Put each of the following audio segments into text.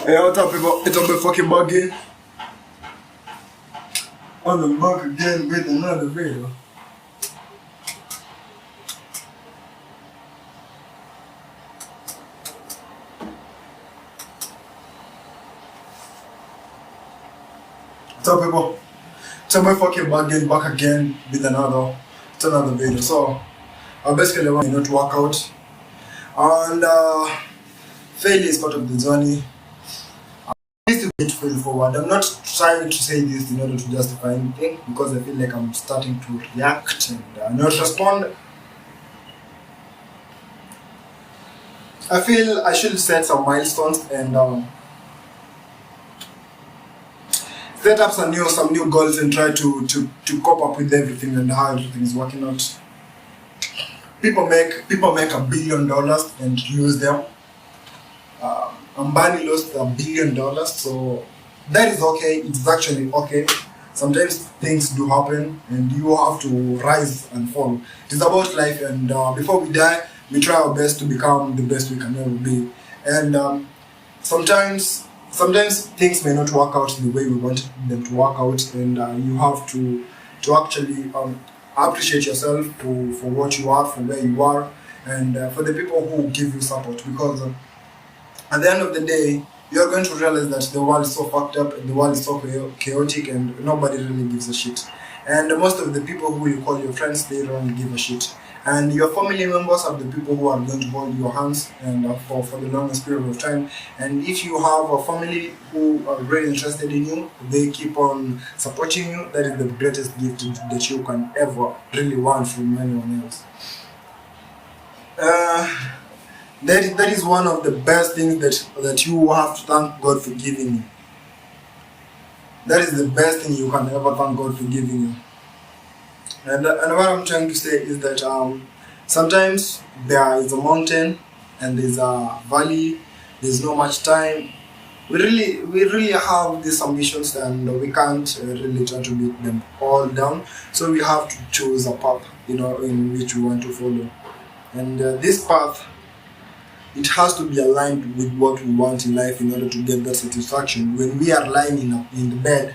Hey, what's up, people? It's on the fucking buggy. On the bug again with another video. What's up, people? It's on my fucking buggy back again with another video. So, I basically want to work out. And failure is part of the journey. This is to fail forward. I'm not trying to say this in order to justify anything because I feel like I'm starting to react and not respond. I feel I should set some milestones and set up some new goals and try to cope up with everything and how everything is working out. People make $1 billion and lose them. Ambani lost $1 billion, so that is okay. It's actually okay. Sometimes things do happen, and you have to rise and fall. It is about life, and before we die, we try our best to become the best we can ever be. And sometimes things may not work out the way we want them to work out, and you have to actually appreciate yourself for what you are, for where you are, and for the people who give you support, because at the end of the day, you're going to realize that the world is so fucked up, and the world is so chaotic, and nobody really gives a shit. And most of the people who you call your friends, they don't give a shit. And your family members are the people who are going to hold your hands and for the longest period of time. And if you have a family who are really interested in you, they keep on supporting you. That is the greatest gift that you can ever really want from anyone else. That is one of the best things that you have to thank God for giving you. That is the best thing you can ever thank God for giving you. And what I'm trying to say is that sometimes there is a mountain and there's a valley. There's not much time. We really have these ambitions, and we can't really try to beat them all down. So we have to choose a path, in which we want to follow. And this path, it has to be aligned with what we want in life in order to get that satisfaction. When we are lying in the bed,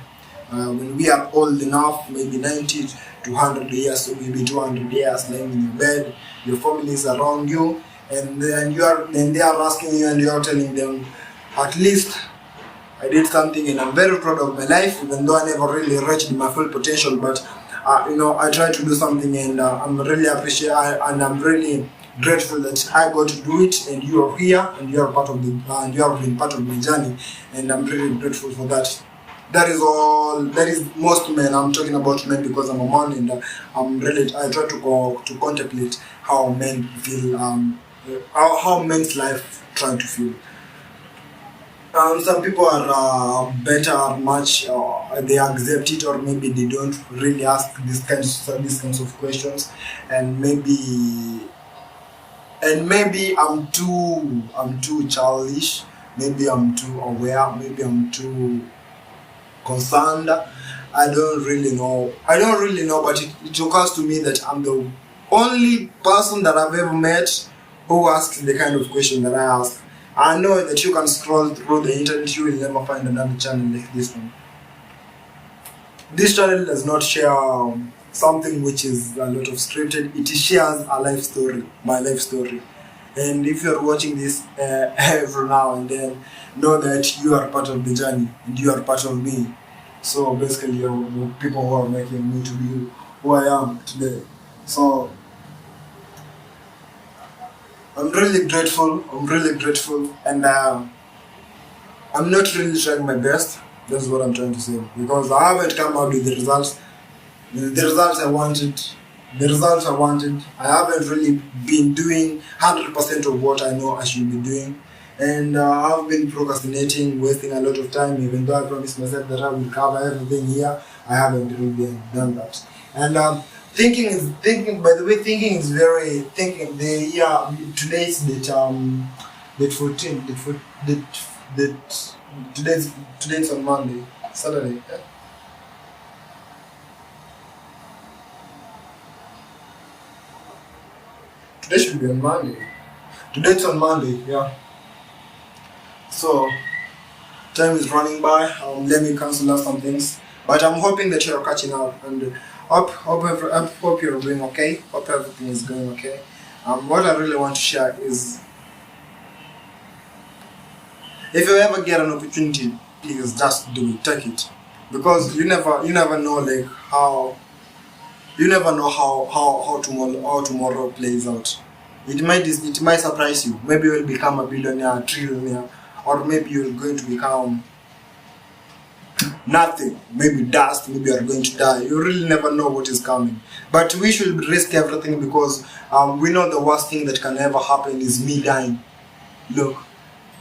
when we are old enough, maybe 90 to 100 years, or maybe 200 years, lying in your bed, your family is around you, and then they are asking you, and you are telling them, at least I did something, and I'm very proud of my life, even though I never really reached my full potential. But I tried to do something, and I'm really and I'm really grateful that I got to do it, and you are here, and you are part of and you have been part of my journey, and I'm really grateful for that. That is all. That is most men. I'm talking about men because I'm a man, and I try to contemplate how men feel, how men's life trying to feel. Some people are better, much they accept it, or maybe they don't really ask these kinds of questions, and maybe I'm too childish, maybe I'm too aware, maybe I'm too concerned. I don't really know, but it occurs to me that I'm the only person that I've ever met who asks the kind of question that I ask. I know that you can scroll through the internet, you will never find another channel like this one. This channel does not share something which is a lot of scripted. It shares a life story, my life story. And if you're watching this every now and then, know that you are part of the journey and you are part of me. So basically, you're the people who are making me to be who I am today. So I'm really grateful, and I'm not really trying my best. That's what I'm trying to say, because I haven't come out with the results I wanted. I haven't really been doing 100% of what I know I should be doing, and I've been procrastinating, wasting a lot of time, even though I promised myself that I will cover everything here. I haven't really done that. And thinking is very thinking. Today's date 14. Today's on Monday, Saturday. Yeah. Today should be on Monday. Today's on Monday, yeah. So time is running by. Let me cancel out some things, but I'm hoping that you're catching up, and hope you're doing okay. Hope everything is going okay. What I really want to share is, if you ever get an opportunity, please just do it, take it, because you never know like how you never know how tomorrow plays out. It might surprise you. Maybe you'll become a billionaire, a trillionaire, or maybe you're going to become nothing. Maybe dust. Maybe you're going to die. You really never know what is coming. But we should risk everything, because we know the worst thing that can ever happen is me dying. Look,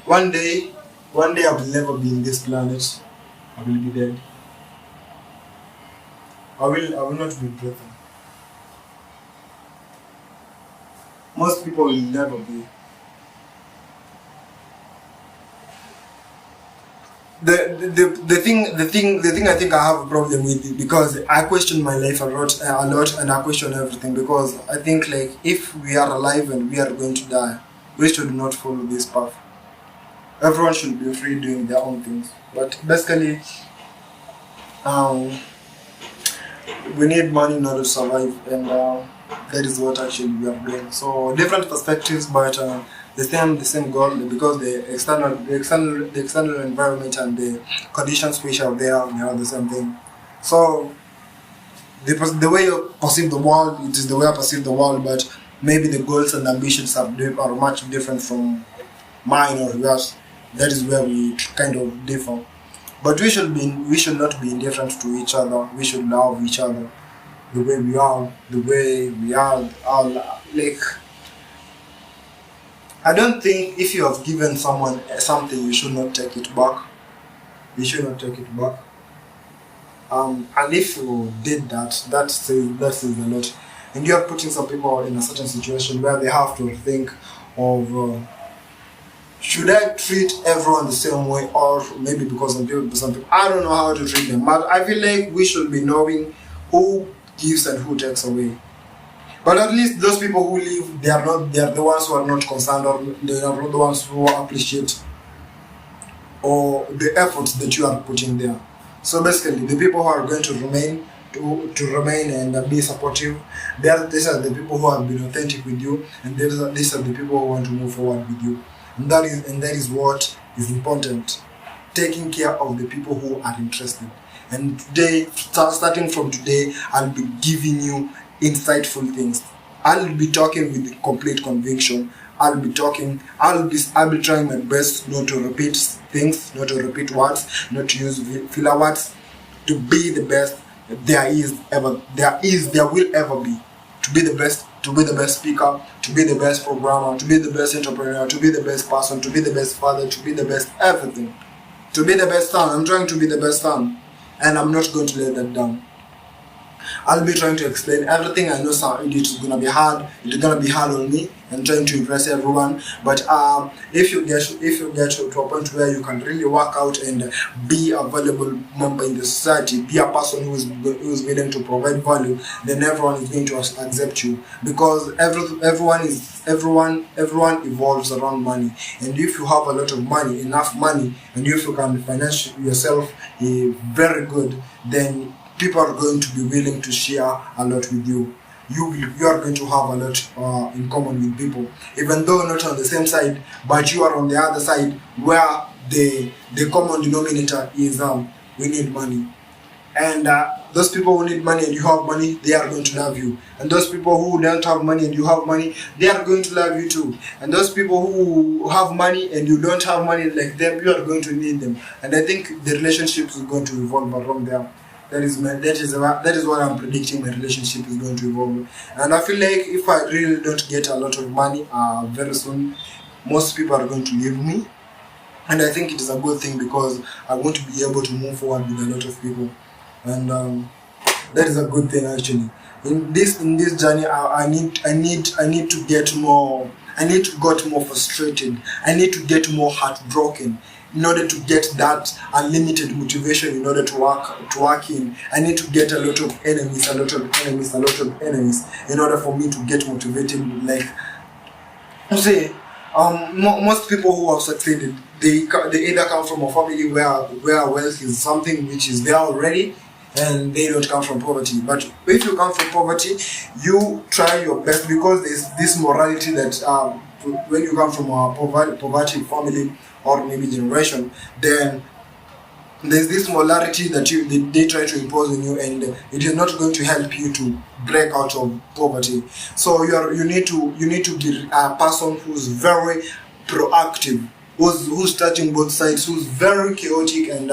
one day I will never be in this planet. I will be dead. I will not be breathing. Most people will never be. The thing I think I have a problem with it, because I question my life a lot, and I question everything, because I think like if we are alive and we are going to die, we should not follow this path. Everyone should be free doing their own things. But basically, we need money in order to survive, and that is what actually we are doing. So different perspectives, but the same goal, because the external environment and the conditions which are there, they are the same thing. So the way you perceive the world, it is the way I perceive the world, but maybe the goals and ambitions are much different from mine or yours. That is where we kind of differ. But we should not be indifferent to each other. We should love each other the way we are. Like, I don't think if you have given someone something, you should not take it back. You should not take it back. And if you did that, that says a lot. And you are putting some people in a certain situation where they have to think of. Should I treat everyone the same way, or maybe because some people, I don't know how to treat them. But I feel like we should be knowing who gives and who takes away. But at least those people who leave, they are the ones who are not concerned, or they are not the ones who appreciate or the efforts that you are putting there. So basically, the people who are going to remain and be supportive, these are the people who have been authentic with you, and these are the people who want to move forward with you. And that is what is important. Taking care of the people who are interested. And today, starting from today, I'll be giving you insightful things. I'll be talking with complete conviction. I'll be trying my best not to repeat things, not to repeat words, not to use filler words, to be the best there will ever be. To be the best speaker, to be the best programmer, to be the best entrepreneur, to be the best person, to be the best father, to be the best everything. To be the best son. I'm trying to be the best son, and I'm not going to let that down. I'll be trying to explain everything. I know it is gonna be hard. It's gonna be hard on me and trying to impress everyone. But if you get to a point where you can really work out and be a valuable member in the society, be a person who is willing to provide value, then everyone is going to accept you, because everyone evolves around money. And if you have a lot of money, enough money, and if you can finance yourself very good, then people are going to be willing to share a lot with you. You are going to have a lot in common with people, even though not on the same side, but you are on the other side, where the common denominator is we need money. And those people who need money and you have money, they are going to love you. And those people who don't have money and you have money, they are going to love you too. And those people who have money and you don't have money like them, you are going to need them. And I think the relationship is going to evolve around there. That is what I'm predicting my relationship is going to evolve. And I feel like if I really don't get a lot of money very soon, most people are going to leave me. And I think it is a good thing, because I'm going to be able to move forward with a lot of people. And that is a good thing actually. In this journey, I need to get more. I need to get more frustrated. I need to get more heartbroken in order to get that unlimited motivation in order to work in. I need to get a lot of enemies in order for me to get motivated. Like, say, Most people who have succeeded, they either come from a family where wealth is something which is there already, and they don't come from poverty. But if you come from poverty, you try your best, because there's this morality that when you come from a poverty family or maybe generation, then there's this morality that they try to impose on you, and it is not going to help you to break out of poverty. So you need to be a person who's very proactive, who's touching both sides, who's very chaotic and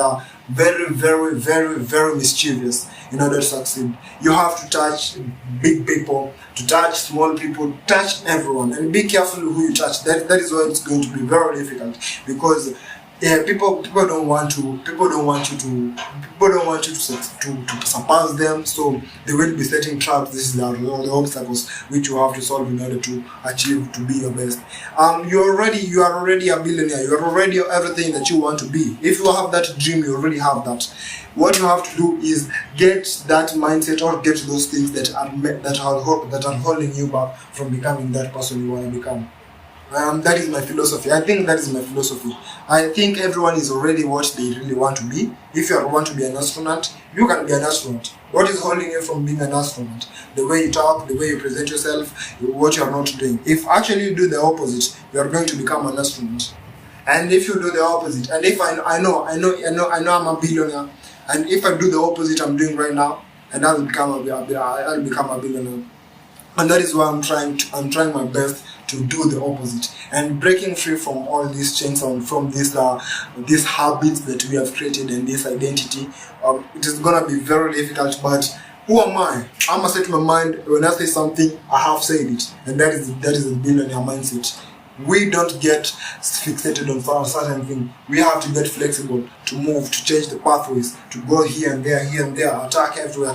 very, very, very, very mischievous in order to succeed. You have to touch big people, to touch small people, touch everyone, and be careful who you touch. That is why it's going to be very difficult, because people don't want you to surpass them, so they will be setting traps. This is the obstacles which you have to solve in order to achieve to be your best. You are already a billionaire. You are already everything that you want to be. If you have that dream, you already have that. What you have to do is get that mindset, or get those things that are holding you back from becoming that person you want to become. That is my philosophy. I think that is my philosophy. I think everyone is already what they really want to be. If you want to be an astronaut, you can be an astronaut. What is holding you from being an astronaut? The way you talk, the way you present yourself, what you are not doing. If actually you do the opposite, you are going to become an astronaut. And if you do the opposite, and if I know I'm a billionaire, and if I do the opposite I'm doing right now, and I'll become a billionaire. And that is why I'm trying my best to do the opposite, and breaking free from all these chains and from these habits that we have created and this identity. It is gonna be very difficult, but who am I? I must set my mind. When I say something, I have said it, and that is the billionaire mindset. We don't get fixated on certain thing. We have to get flexible, to move, to change the pathways, to go here and there, attack everywhere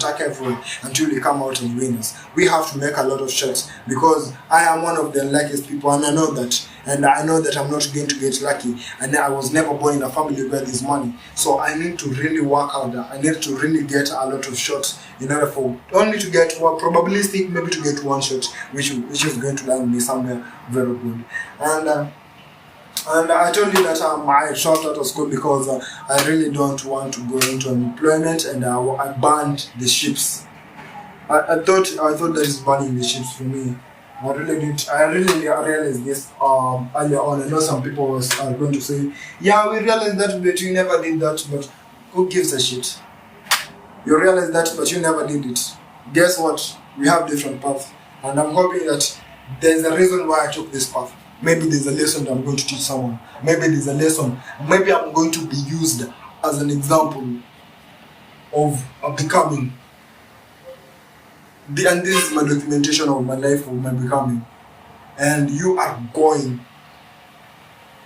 until we come out as winners. We have to make a lot of shots, because I am one of the luckiest people, and I know that. And I know that I'm not going to get lucky, and I was never born in a family where there's money. So I need to really work harder. I need to really get a lot of shots in order for only to get one, probabilistic, maybe to get one shot, which is going to land me somewhere very good. And I told you that I dropped out of school because I really don't want to go into employment, and I banned the ships. I thought that is banning the ships for me. I really realized this earlier on. I know some people are going to say, yeah, we realized that, but you never did that. But who gives a shit? You realize that, but you never did it. Guess what? We have different paths, and I'm hoping that there's a reason why I took this path. Maybe there's a lesson that I'm going to teach someone. Maybe there's a lesson. Maybe I'm going to be used as an example of becoming. And this is my documentation of my life, of my becoming. And you are going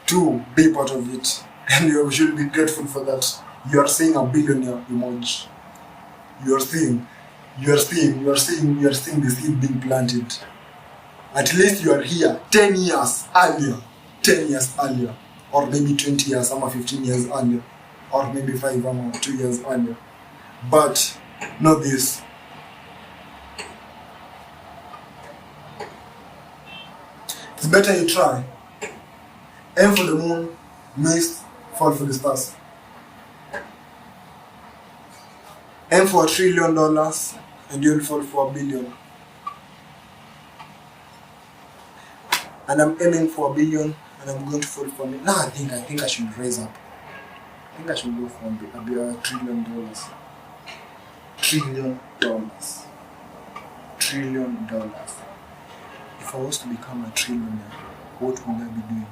to be part of it. And you should be grateful for that. You are seeing a billionaire emoji. You are seeing the seed being planted. At least you are here 10 years earlier. Or maybe 20 years, or 15 years earlier. Or maybe 5 or 2 years earlier. But not this. It's better you try. Aim for the moon, miss, fall for the stars. Aim for $1 trillion and you'll fall for $1 billion. And I'm aiming for $1 billion and I'm going to fall for me. I think I should raise up. I think I should go for $1 trillion. $1 trillion. $1 trillion. If I was to become a trillionaire, what would I be doing?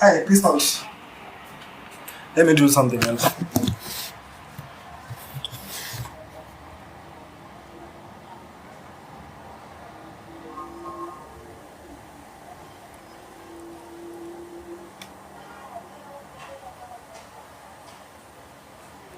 Hey, peace out. Let me do something else.